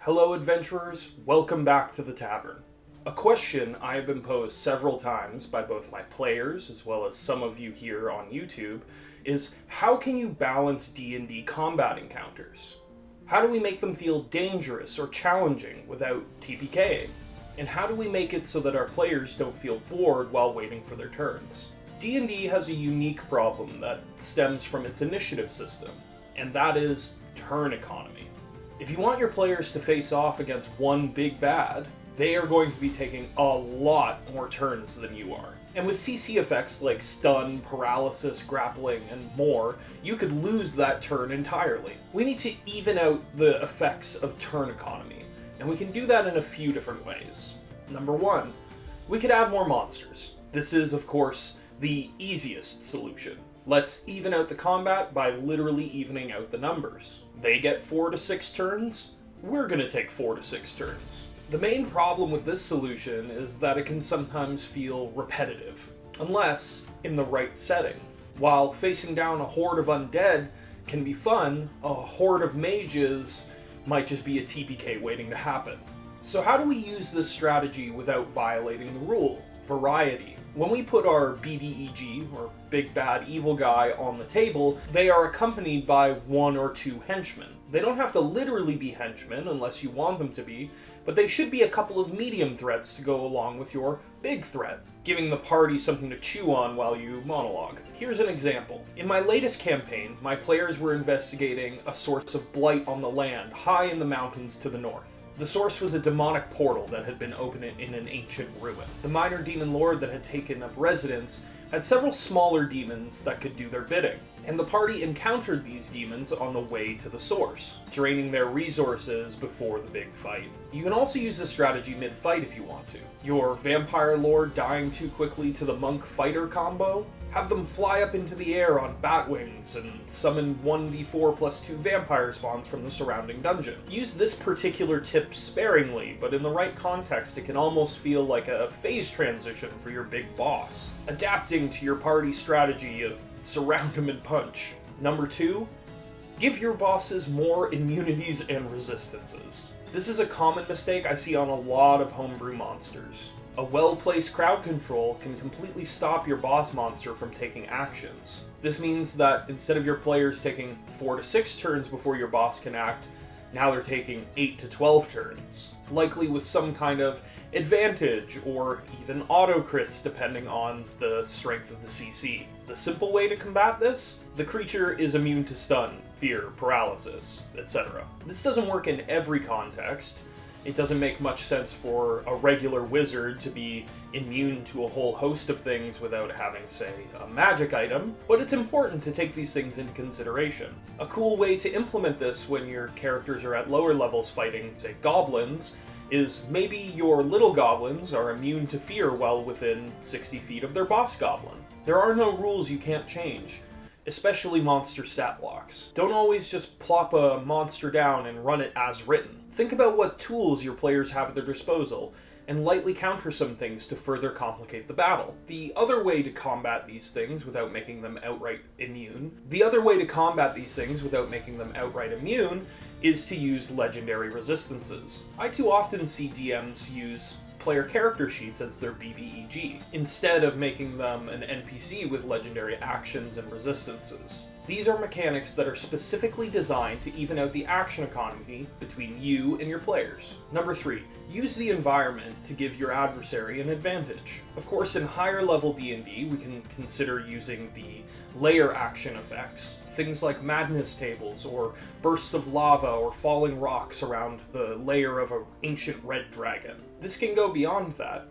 Hello adventurers, welcome back to the tavern. A question I have been posed several times by both my players as well as some of you here on YouTube is how can you balance D&D combat encounters? How do we make them feel dangerous or challenging without TPKing? And how do we make it so that our players don't feel bored while waiting for their turns? D&D has a unique problem that stems from its initiative system, and that is turn economy. If you want your players to face off against one big bad, they are going to be taking a lot more turns than you are. And with CC effects like stun, paralysis, grappling, and more, you could lose that turn entirely. We need to even out the effects of turn economy, and we can do that in a few different ways. Number one, we could add more monsters. This is, of course, the easiest solution. Let's even out the combat by literally evening out the numbers. They get 4 to 6 turns, we're gonna take 4 to 6 turns. The main problem with this solution is that it can sometimes feel repetitive, unless in the right setting. While facing down a horde of undead can be fun, a horde of mages might just be a TPK waiting to happen. So how do we use this strategy without violating the rule? Variety. When we put our BBEG, or Big Bad Evil Guy, on the table, they are accompanied by 1 or 2 henchmen. They don't have to literally be henchmen unless you want them to be, but they should be a couple of medium threats to go along with your big threat, giving the party something to chew on while you monologue. Here's an example. In my latest campaign, my players were investigating a source of blight on the land, high in the mountains to the north. The source was a demonic portal that had been opened in an ancient ruin. The minor demon lord that had taken up residence had several smaller demons that could do their bidding, and the party encountered these demons on the way to the source, draining their resources before the big fight. You can also use this strategy mid-fight if you want to. Your vampire lord dying too quickly to the monk fighter combo? Have them fly up into the air on bat wings and summon 1d4 plus 2 vampire spawns from the surrounding dungeon. Use this particular tip sparingly, but in the right context it can almost feel like a phase transition for your big boss, adapting to your party strategy of surround him and punch. Number 2, give your bosses more immunities and resistances. This is a common mistake I see on a lot of homebrew monsters. A well-placed crowd control can completely stop your boss monster from taking actions. This means that instead of your players taking 4 to 6 turns before your boss can act, now they're taking 8 to 12 turns, likely with some kind of advantage or even auto crits depending on the strength of the CC. The simple way to combat this? The creature is immune to stun, fear, paralysis, etc. This doesn't work in every context. It doesn't make much sense for a regular wizard to be immune to a whole host of things without having, say, a magic item, but it's important to take these things into consideration. A cool way to implement this when your characters are at lower levels fighting, say, goblins, is maybe your little goblins are immune to fear while within 60 feet of their boss goblin. There are no rules you can't change, especially monster stat blocks. Don't always just plop a monster down and run it as written. Think about what tools your players have at their disposal, and lightly counter some things to further complicate the battle. The other way to combat these things without making them outright immune is to use legendary resistances. I too often see DMs use player character sheets as their BBEG, instead of making them an NPC with legendary actions and resistances. These are mechanics that are specifically designed to even out the action economy between you and your players. Number 3, use the environment to give your adversary an advantage. Of course, in higher level D&D, we can consider using the layer action effects, things like madness tables, or bursts of lava, or falling rocks around the lair of an ancient red dragon. This can go beyond that.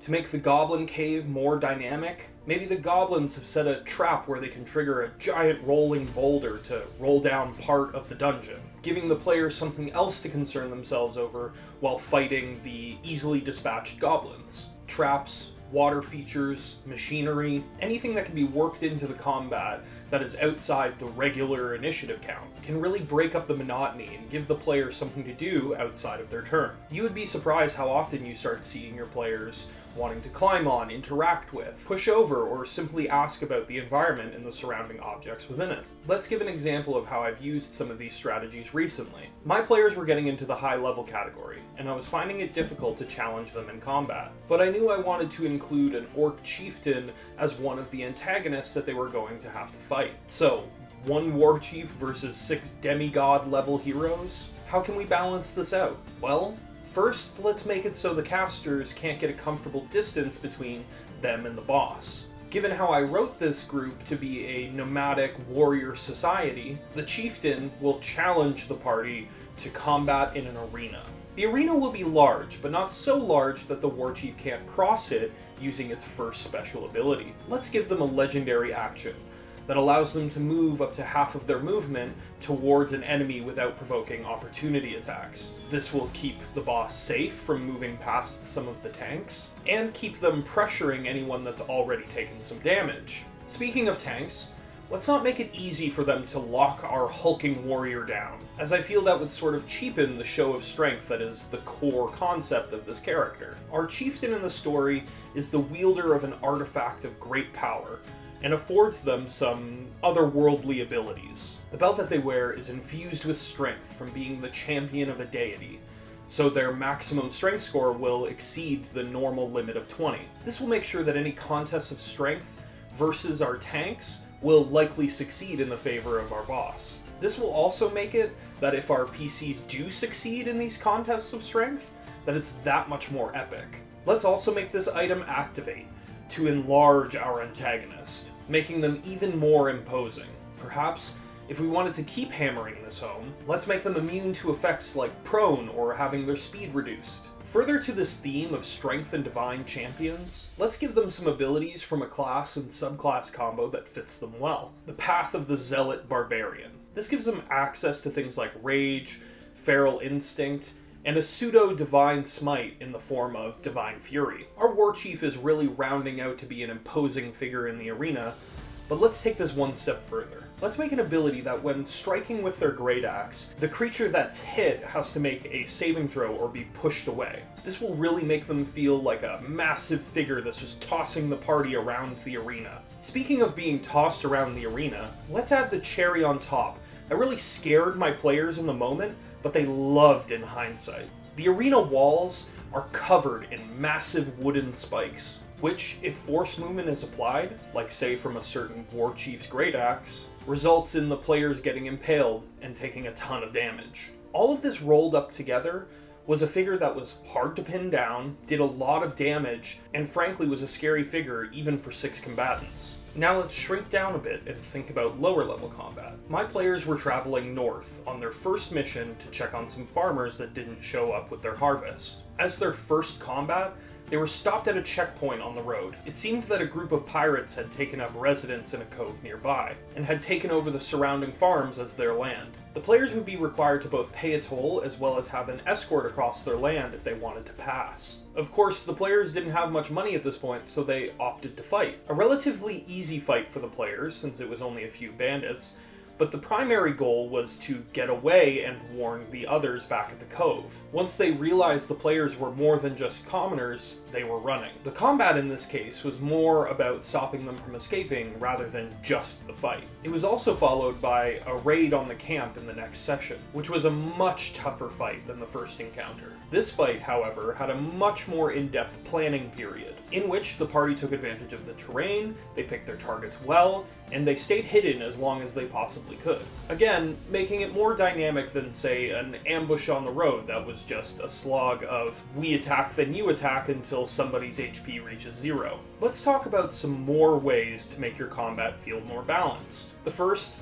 To make the goblin cave more dynamic, maybe the goblins have set a trap where they can trigger a giant rolling boulder to roll down part of the dungeon, giving the players something else to concern themselves over while fighting the easily dispatched goblins. Traps, water features, machinery, anything that can be worked into the combat that is outside the regular initiative count can really break up the monotony and give the player something to do outside of their turn. You would be surprised how often you start seeing your players wanting to climb on, interact with, push over, or simply ask about the environment and the surrounding objects within it. Let's give an example of how I've used some of these strategies recently. My players were getting into the high level category, and I was finding it difficult to challenge them in combat. But I knew I wanted to include an orc chieftain as one of the antagonists that they were going to have to fight. So, one war chief versus 6 demigod level heroes? How can we balance this out? Well, first, let's make it so the casters can't get a comfortable distance between them and the boss. Given how I wrote this group to be a nomadic warrior society, the chieftain will challenge the party to combat in an arena. The arena will be large, but not so large that the war chief can't cross it using its first special ability. Let's give them a legendary action that allows them to move up to half of their movement towards an enemy without provoking opportunity attacks. This will keep the boss safe from moving past some of the tanks, and keep them pressuring anyone that's already taken some damage. Speaking of tanks, let's not make it easy for them to lock our hulking warrior down, as I feel that would sort of cheapen the show of strength that is the core concept of this character. Our chieftain in the story is the wielder of an artifact of great power, and affords them some otherworldly abilities. The belt that they wear is infused with strength from being the champion of a deity, so their maximum strength score will exceed the normal limit of 20. This will make sure that any contests of strength versus our tanks will likely succeed in the favor of our boss. This will also make it that if our PCs do succeed in these contests of strength, that it's that much more epic. Let's also make this item activate to enlarge our antagonist, making them even more imposing. Perhaps, if we wanted to keep hammering this home, let's make them immune to effects like prone or having their speed reduced. Further to this theme of strength and divine champions, let's give them some abilities from a class and subclass combo that fits them well. The Path of the Zealot Barbarian. This gives them access to things like Rage, Feral Instinct, and a pseudo-divine smite in the form of Divine Fury. Our war chief is really rounding out to be an imposing figure in the arena, but let's take this one step further. Let's make an ability that when striking with their great axe, the creature that's hit has to make a saving throw or be pushed away. This will really make them feel like a massive figure that's just tossing the party around the arena. Speaking of being tossed around the arena, let's add the cherry on top that really scared my players in the moment, but they loved in hindsight. The arena walls are covered in massive wooden spikes, which, if force movement is applied, like say from a certain war chief's great axe, results in the players getting impaled and taking a ton of damage. All of this rolled up together was a figure that was hard to pin down, did a lot of damage, and frankly was a scary figure even for 6 combatants. Now let's shrink down a bit and think about lower level combat. My players were traveling north on their first mission to check on some farmers that didn't show up with their harvest. As their first combat, they were stopped at a checkpoint on the road. It seemed that a group of pirates had taken up residence in a cove nearby, and had taken over the surrounding farms as their land. The players would be required to both pay a toll as well as have an escort across their land if they wanted to pass. Of course, the players didn't have much money at this point, so they opted to fight. A relatively easy fight for the players, since it was only a few bandits, but the primary goal was to get away and warn the others back at the cove. Once they realized the players were more than just commoners, they were running. The combat in this case was more about stopping them from escaping rather than just the fight. It was also followed by a raid on the camp in the next session, which was a much tougher fight than the first encounter. This fight, however, had a much more in-depth planning period, in which the party took advantage of the terrain, they picked their targets well, and they stayed hidden as long as they possibly could. Again, making it more dynamic than, say, an ambush on the road that was just a slog of we attack then you attack until somebody's HP reaches 0. Let's talk about some more ways to make your combat feel more balanced. The first,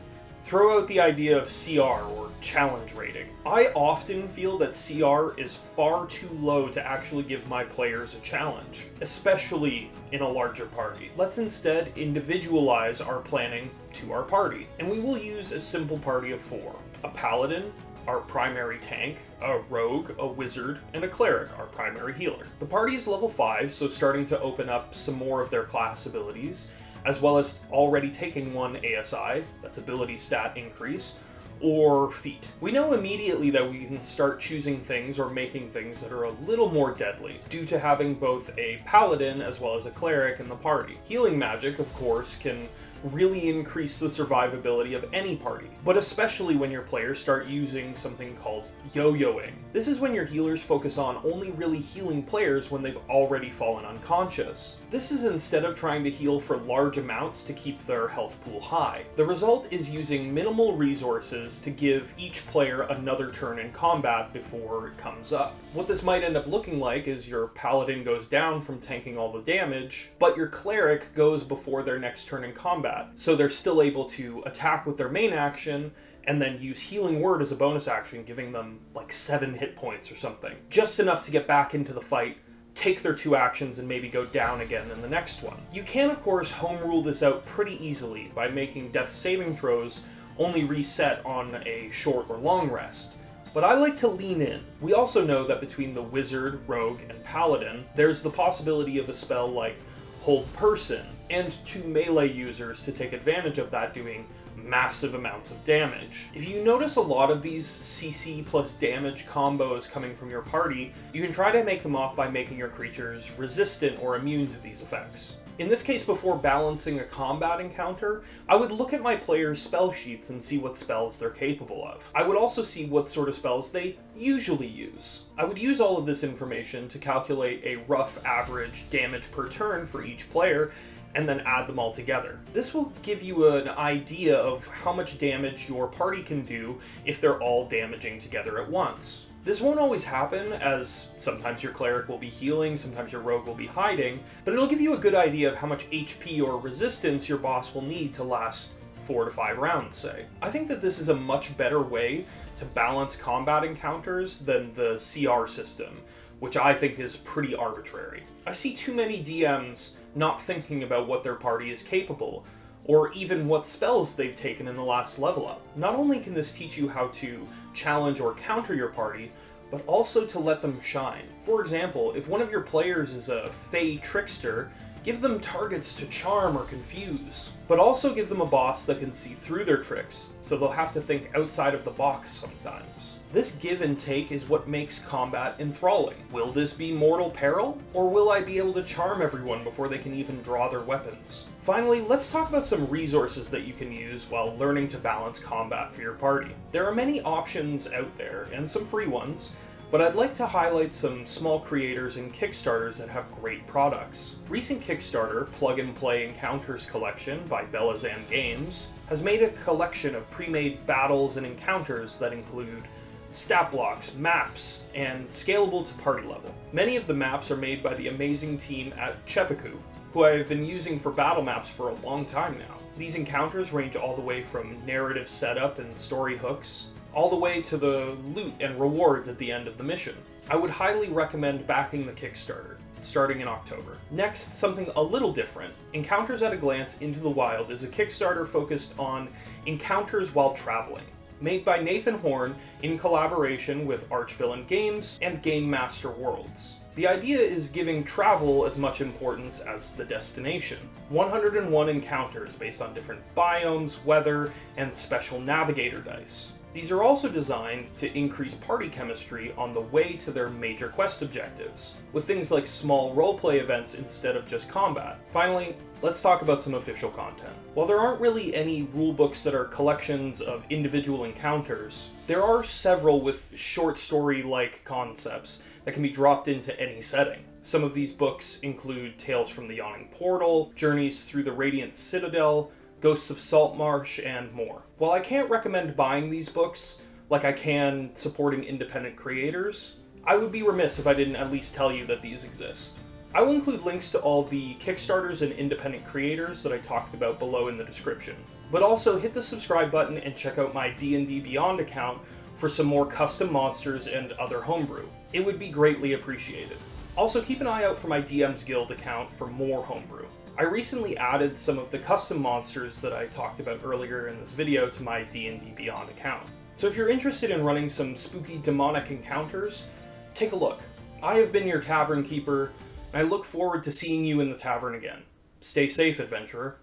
throw out the idea of CR, or challenge rating. I often feel that CR is far too low to actually give my players a challenge, especially in a larger party. Let's instead individualize our planning to our party, and we will use a simple party of 4. A paladin, our primary tank, a rogue, a wizard, and a cleric, our primary healer. The party is level 5, so starting to open up some more of their class abilities, as well as already taking one ASI, that's ability stat increase, or feat. We know immediately that we can start choosing things or making things that are a little more deadly, due to having both a paladin as well as a cleric in the party. Healing magic, of course, can really increase the survivability of any party, but especially when your players start using something called yo-yoing. This is when your healers focus on only really healing players when they've already fallen unconscious. This is instead of trying to heal for large amounts to keep their health pool high. The result is using minimal resources to give each player another turn in combat before it comes up. What this might end up looking like is your paladin goes down from tanking all the damage, but your cleric goes before their next turn in combat. So they're still able to attack with their main action and then use Healing Word as a bonus action, giving them like 7 hit points or something. Just enough to get back into the fight, take their 2 actions, and maybe go down again in the next one. You can, of course, home rule this out pretty easily by making death saving throws only reset on a short or long rest. But I like to lean in. We also know that between the wizard, rogue, and paladin, there's the possibility of a spell like Hold Person, and 2 melee users to take advantage of that, doing massive amounts of damage. If you notice a lot of these CC plus damage combos coming from your party, you can try to make them off by making your creatures resistant or immune to these effects. In this case, before balancing a combat encounter, I would look at my players' spell sheets and see what spells they're capable of. I would also see what sort of spells they usually use. I would use all of this information to calculate a rough average damage per turn for each player, and then add them all together. This will give you an idea of how much damage your party can do if they're all damaging together at once. This won't always happen, as sometimes your cleric will be healing, sometimes your rogue will be hiding, but it'll give you a good idea of how much HP or resistance your boss will need to last 4 to 5 rounds, say. I think that this is a much better way to balance combat encounters than the CR system, which I think is pretty arbitrary. I see too many DMs not thinking about what their party is capable, or even what spells they've taken in the last level up. Not only can this teach you how to challenge or counter your party, but also to let them shine. For example, if one of your players is a Fey trickster, give them targets to charm or confuse, but also give them a boss that can see through their tricks, so they'll have to think outside of the box sometimes. This give and take is what makes combat enthralling. Will this be mortal peril? Or will I be able to charm everyone before they can even draw their weapons? Finally, let's talk about some resources that you can use while learning to balance combat for your party. There are many options out there, and some free ones, but I'd like to highlight some small creators and Kickstarters that have great products. Recent Kickstarter, Plug and Play Encounters Collection by Belazan Games, has made a collection of pre-made battles and encounters that include stat blocks, maps, and scalable to party level. Many of the maps are made by the amazing team at Cheviku, who I have been using for battle maps for a long time now. These encounters range all the way from narrative setup and story hooks, all the way to the loot and rewards at the end of the mission. I would highly recommend backing the Kickstarter, starting in October. Next, something a little different. Encounters at a Glance Into the Wild is a Kickstarter focused on encounters while traveling, made by Nathan Horn in collaboration with Archvillain Games and Game Master Worlds. The idea is giving travel as much importance as the destination. 101 encounters based on different biomes, weather, and special navigator dice. These are also designed to increase party chemistry on the way to their major quest objectives, with things like small roleplay events instead of just combat. Finally, let's talk about some official content. While there aren't really any rulebooks that are collections of individual encounters, there are several with short story-like concepts that can be dropped into any setting. Some of these books include Tales from the Yawning Portal, Journeys Through the Radiant Citadel, Ghosts of Saltmarsh, and more. While I can't recommend buying these books like I can supporting independent creators, I would be remiss if I didn't at least tell you that these exist. I will include links to all the Kickstarters and independent creators that I talked about below in the description. But also hit the subscribe button and check out my D&D Beyond account for some more custom monsters and other homebrew. It would be greatly appreciated. Also keep an eye out for my DM's Guild account for more homebrew. I recently added some of the custom monsters that I talked about earlier in this video to my D&D Beyond account. So if you're interested in running some spooky demonic encounters, take a look. I have been your tavern keeper, and I look forward to seeing you in the tavern again. Stay safe, adventurer.